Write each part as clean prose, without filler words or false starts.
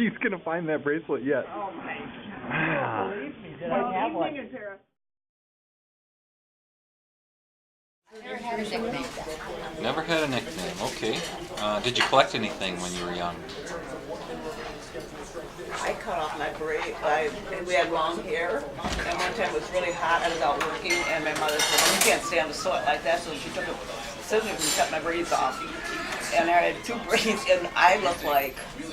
she's going to find that bracelet yet. Oh, my. Ah. Believe me, did I have one? Never had a nickname. Okay. Did you collect anything when you were young? I cut off my braid. We had long hair, and one time it was really hot. I was out working, and my mother said, "Well, you can't stand the sweat like that," so she took scissors and cut my braids off. And I had 2 braids, and I looked like you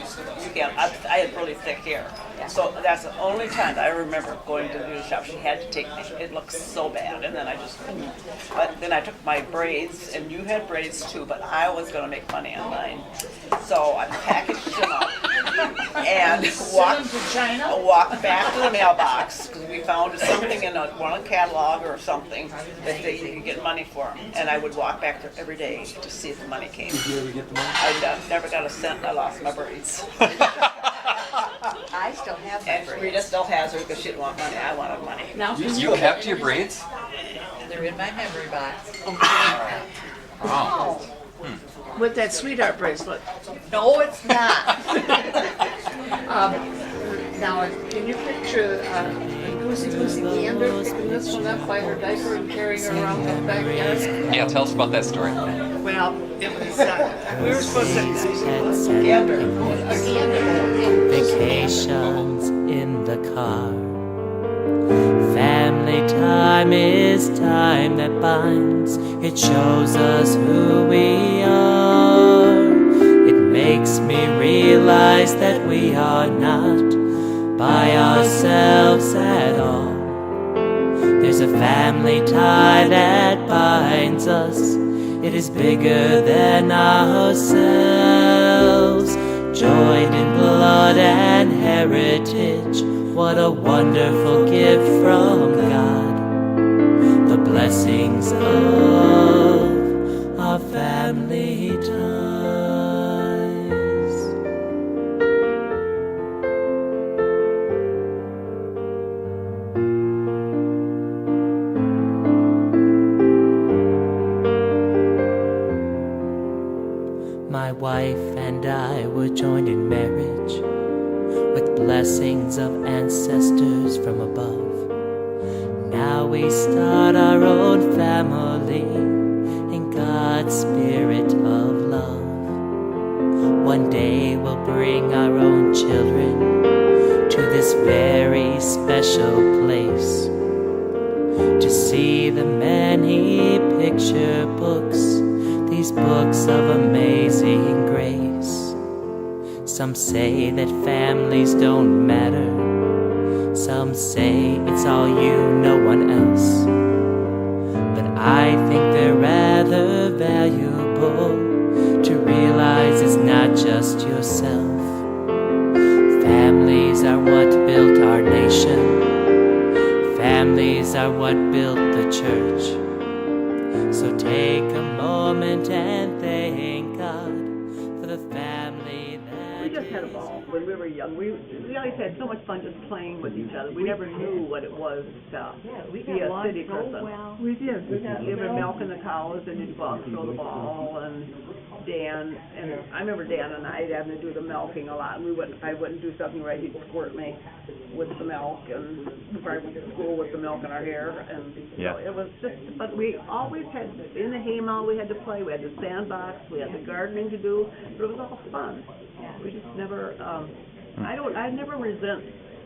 can't. I had really thick hair, so that's the only time I remember going to the beauty shop. She had to take me. It looked so bad, and then I just couldn't. But then I took my braids, and you had braids too, but I was going to make money on mine, so I packaged them up and walked back to the mailbox because we found something in one catalog or something that you could get money for them, and I would walk back there every day to see if the money came. Did you ever get the money? I never got a cent. I lost my braids. I still have my And braids. Rita still has her because she didn't want money. I wanted money. Now You kept your braids? they're in my memory box. Wow. With that sweetheart bracelet. No, it's not. Now, can you picture Goosey Gander picking this one up by her diaper and carrying her around the backyard? Yeah, tell us about that story. Well, it was, we were supposed to, Gander. a gander. Vacations in the car. Family time is time that binds. It shows us who we are. It makes me realize that we are not by ourselves at all. There's a family tie that binds us. It is bigger than ourselves, joined in blood and heritage. What a wonderful gift from God, the blessings of our family ties. My wife and I were joined in marriage with blessings of ancestors from above. Now we start our own family in God's spirit of love. One day we'll bring our own children to this very special place to see the many picture books, these books of amazing grace. Some say that families don't matter. Some say it's all you, no one else. But I think they're rather valuable to realize it's not just yourself. Families are what built our nation. Families are what built the church. So take a moment and thank God for the family that We just had a ball when we were young. We always had so much fun just playing with each other. We never knew what it was to be a city person. We did. We were milking the cows and you'd go out and throw the ball, and Dan, and I remember Dan and I having to do the milking a lot. If I wouldn't do something right, he'd squirt me with the milk, and we probably went to school with the milk in our hair, and Yeah. so it was just, but we always had, in the haymow we had to play, we had the sandbox, we had the gardening to do, but it was all fun. We just never, I never resent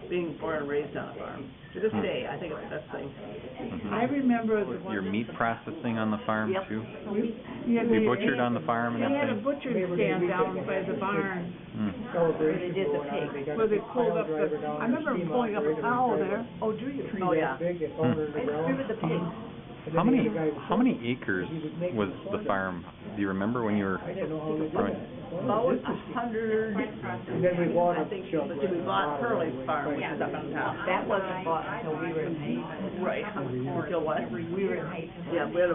being born and raised on a farm. To this day, I think it's the best thing. I remember the Was your meat processing on the farm Yep. too? Yeah, You butchered on the farm and They had a everything? butcher's stand down by the barn Where they did the pig. where they pulled up the, I remember pulling up a cow there. Oh, do you? Oh, yeah. I used to be with the pigs. How many acres was the farm? Do you remember when you were growing? About 100, I think, but we bought Hurley's farm, which is up on top. That wasn't bought until we were in high school. Right, until what? We were in high school. Yeah, we had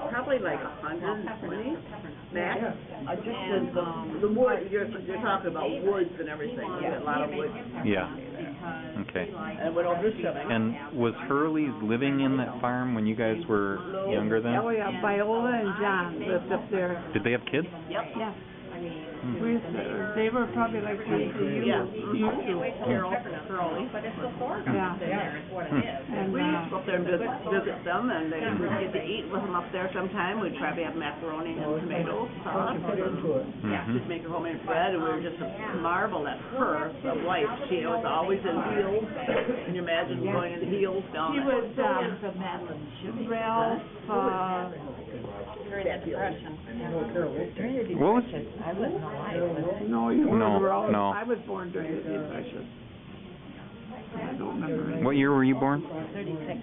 probably like 120 max. I just did the wood, you're talking about woods and everything, we had a lot of woods. Yeah. Okay. And went over to shipping. And was Hurley's living in that farm when you guys were younger then? Oh, yeah, Viola and John lived up there. Did they have kids? Yep. Yeah. They were probably like this to you. Yeah. You two. Carol, Curly. Yeah. And, We used to go up there and visit them, and we'd get to eat with them up there sometime. We'd probably have macaroni and tomatoes, sauce, and just make her homemade bread, and we were just a marvel at her, the wife. She was always in heels. Can you imagine going in heels down She there? was, Ralph, During the Depression. What was? I wasn't alive. no, you No, were all, no. I was born during the Depression. I don't remember. What year were you born? 36.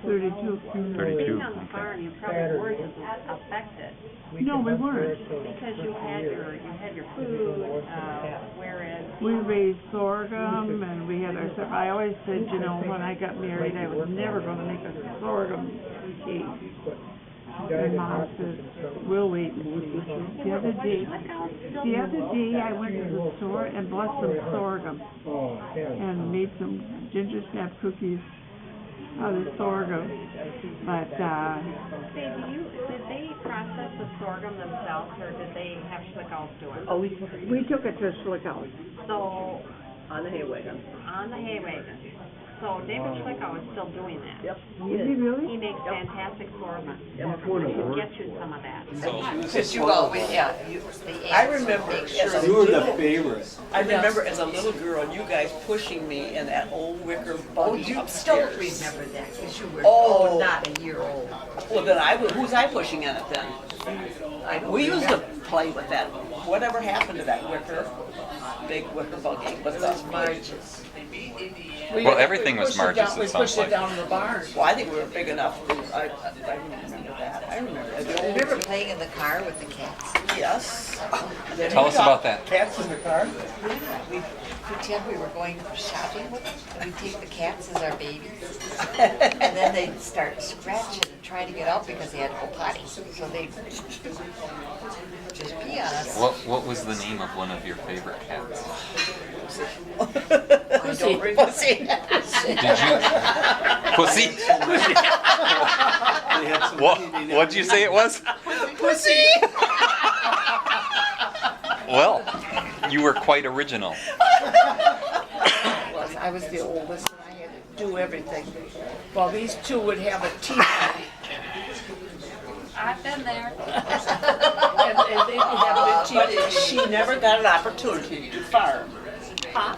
32. 32. Being on the farm, you probably weren't as affected No, we weren't. because you had your food, whereas. We raised sorghum and we had our, I always said, you know, when I got married, I was never going to make a sorghum cake. And Mom says, we'll wait and see. The other day I went to the store and bought some sorghum and made some ginger snap cookies out of sorghum. But, Did they process the sorghum themselves, or did they have Schlickows do it? Oh, we took it we took it to Schlickout. So, on the hay wagon. on the hay wagon. So David Schlickow is still doing that. Yep. Is he really? He makes fantastic sorghum. Yep. We should get you some of that. Since you always, yeah, I remember as a You were the little, favorite. I remember as a little girl, you guys pushing me in that old wicker buggy upstairs. remember that, because you were, Oh. not a year old. Well, then who's I pushing in it then? We used to play with that. Whatever happened to that big wicker buggy with the Marges. Well, everything was Marges, We it sounds pushed it like. down in the barn. Well, I think we were big enough. I remember that. I remember that. Remember playing in the car with the cats? Yes. Tell us about that. Cats in the car? We pretend we were going shopping with them, and we'd take the cats as our babies. And then they'd start scratching and trying to get out because they had to go potty. So they'd just pee on us. What was the name of one of your favorite cats? I don't remember. Pussy. Did you? Pussy? What'd you say it was? Pussy. Well, you were quite original. I was the oldest and I had to do everything. Well, these two would have a tea party. I've been there. And they'd have a tea party. But she never got an opportunity to farm. Huh?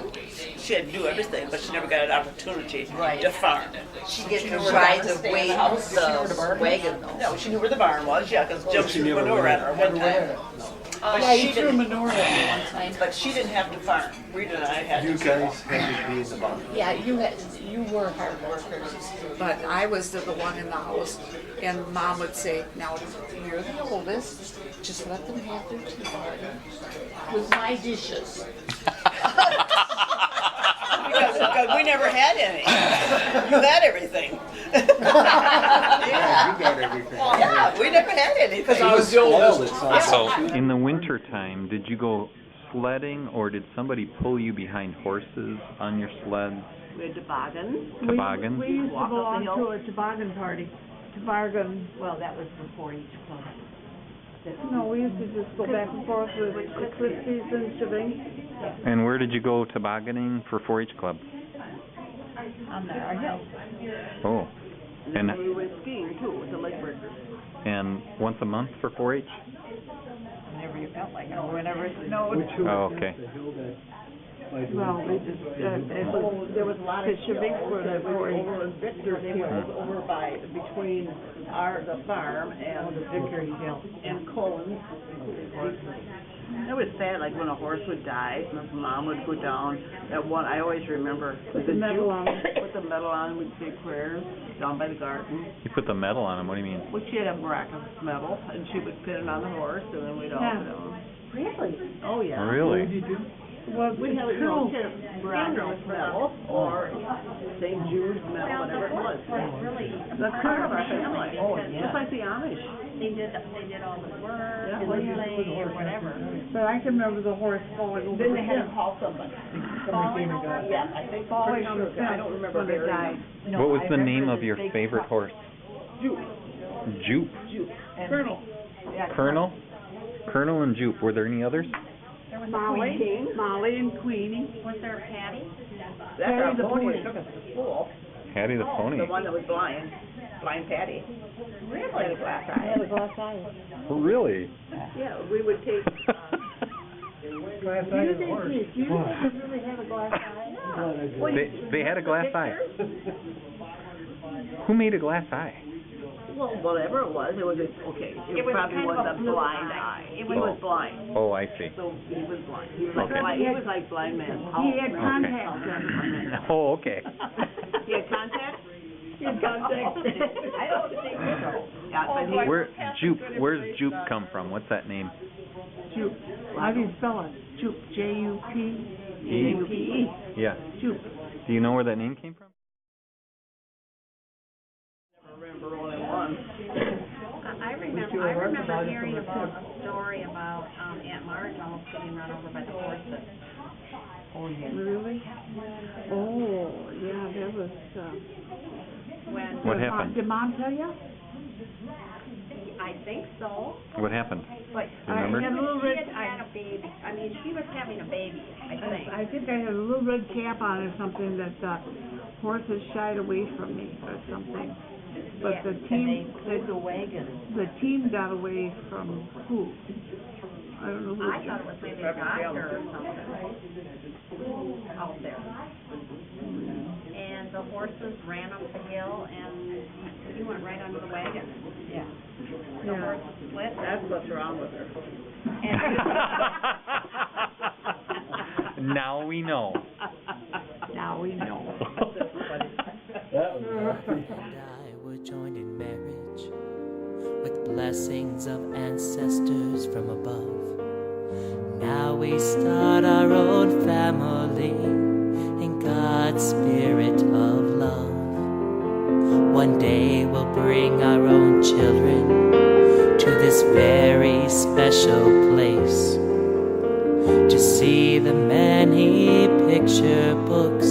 She had to do everything, but she never got an opportunity Right. to farm. She get to knew where ride to the stay in weight the of house. She knew where the the barn wagon though. No, she knew where the barn was, yeah, because Jim she threw never manure went at her one time. But Yeah, she he threw didn't, manure at me one time. but she didn't have to farm. Rita and I had You to. guys had to be in the barn. Yeah, you were hard workers, but I was the one in the house, and Mom would say, "Now you're the oldest, just let them have their tea party with my dishes." Because we never had any. You had everything. Yeah, you got everything. Yeah, we never had anything. Because I was the oldest. So, in the winter time, did you go sledding, or did somebody pull you behind horses on your sleds? We had toboggans. Toboggan? We used to Walk up the belong hill. to a toboggan party. Toboggan. Well, that was before each club. No, we used to just go back and forth with Christie's and Shebang. And where did you go tobogganing for 4-H Club? On our hill. Oh, And and then we went skiing too with the lake breakers. and once a month for 4-H? Whenever you felt like it, or whenever it snowed. Oh, okay. Well, we just, there was a lot of Shebang for that We were party. over in Victor's Hill, over by, between the farm and the Victor's Hill and Cohen's. It was sad, like when a horse would die, my mom would go down, that one, I always remember. Put the medal on. Put the medal on, we'd say prayers, down by the garden. You put the medal on him, what do you mean? Well, she had a miraculous medal, and she would pin it on the horse, and then we'd all, Yeah. Really? Oh, yeah. Really? Well, We'd have, you know, miraculous medal, or St. Jude's medal, whatever it was. Really, That's part of our family. Oh, Just like the Amish. they did all the work Yeah. and the play or whatever. but I can remember the horse falling over. Then they had the to call somebody. Yeah, I think, Falling pretty on the sure, I fence don't remember when they very died. What was the name of your favorite horse? Jupe, Jupe. Jupe. Colonel. Yeah, Colonel? Colonel and Jupe. Were there any others? There was a Molly, Queen. Molly and Queenie. Was there a Patty? That's our Patty the pony pony. that took us to school, Hattie the pony. the one that was blind, blind Patty. Really? Had a glass eye. Really? Yeah, we would take, Glass eye of the horse. You didn't really have a glass eye? They had a glass eye. Who made a glass eye? well, whatever it was just, okay, It it was probably kind of was a a blue blind eye. eye. It He was- was blind, Oh, I see. so he was blind. He was like, Okay. he was like blind man. He had contacts in. Oh, okay. He had contacts? He had contacts. I don't think so. Yeah, but he, Where's Jupe come from? What's that name? Jupe. How do you spell it? Jupe, J-U-P? E. J-U-P-E. Yeah. Jupe. Do you know where that name came from? remember only one. I remember hearing about a story about Aunt Marge almost getting run over by the horses. Really? Oh, yeah, there was, When What happened? Did Mom tell you? I think so, What happened? but You remember? I had a little she red, had had a baby. I mean, she was having a baby, I think. I think I had a little red cap on or something that horses shied away from me or something. But the team, the wagon. the team got away from who? I don't know who. I thought it was maybe a doctor or something out there. And the horses ran up the hill and he went right under the wagon. Yeah. The horse split. That's what's wrong with her. Now we know. Now we know. That was And I were joined in marriage with blessings of ancestors from above. Now we start our own family in God's spirit of love. One day we'll bring our own children to this very special place to see the many picture books